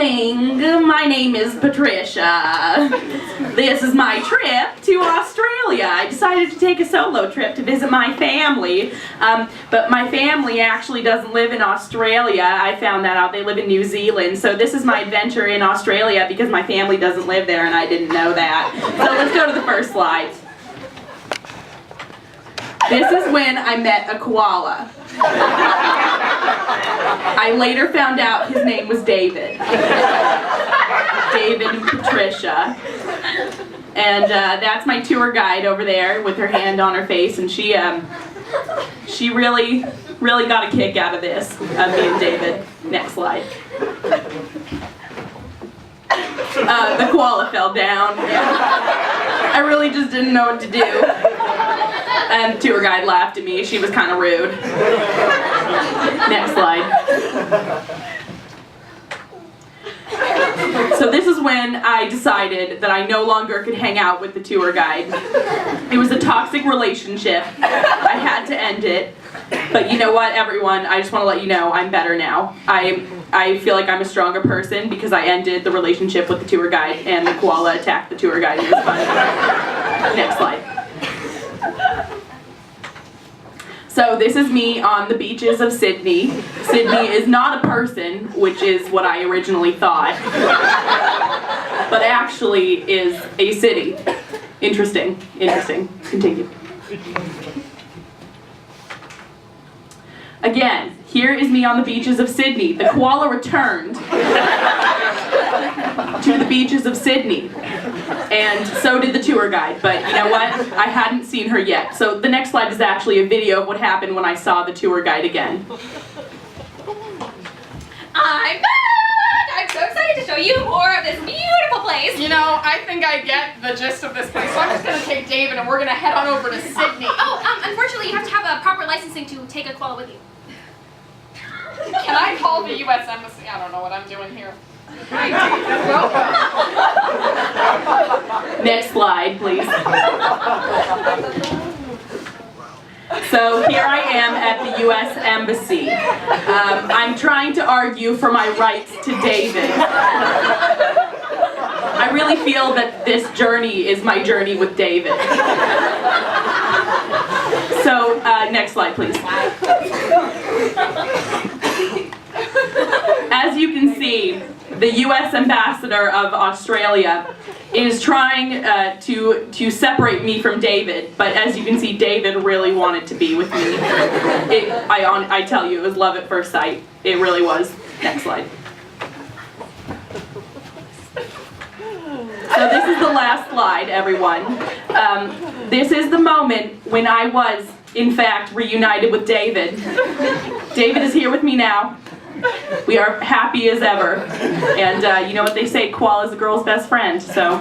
evening. My name is Patricia. This is my trip to Australia. I decided to take a solo trip to visit my family, but my family actually doesn't live in Australia. I found that out. They live in New Zealand. So this is my adventure in Australia because my family doesn't live there and I didn't know that. So let's go to the first slide. This is when I met a koala. I later found out his name was David. David and Patricia. And that's my tour guide over there with her hand on her face, and she really got a kick out of this, me and David. Next slide. The koala fell down. I really just didn't know what to do. And the tour guide laughed at me. She was kind of rude. Next slide. So this is when I decided that I no longer could hang out with the tour guide. It was a toxic relationship. I had to end it. But you know what, everyone? I just want to let you know I'm better now. I feel like I'm a stronger person because I ended the relationship with the tour guide and the koala attacked the tour guide. It was fun. Next slide. So this is me on the beaches of Sydney. Sydney is not a person, which is what I originally thought, but actually is a city. Interesting. Continue. Again, here is me on the beaches of Sydney. The koala returned to the beaches of Sydney. And so did the tour guide, but you know what? I hadn't seen her yet. So the next slide is actually a video of what happened when I saw the tour guide again. I'm back! I'm so excited to show you more of this beautiful place. You know, I think I get the gist of this place, so I'm just going to take David and we're going to head on over to Sydney. Oh, unfortunately you have to have a proper licensing to take a koala with you. Can I call the U.S. Embassy? I don't know what I'm doing here. Next slide, please. So here I am at the U.S. Embassy. I'm trying to argue for my rights to David. I really feel that this journey is my journey with David. So, next slide, please. As you can see, the U.S. Ambassador of Australia is trying to separate me from David, but as you can see, David really wanted to be with me. I tell you, it was love at first sight. It really was. Next slide. So this is the last slide, everyone. This is the moment when I was, in fact, reunited with David. David is here with me now. We are happy as ever. And you know what they say, koala is a girl's best friend, so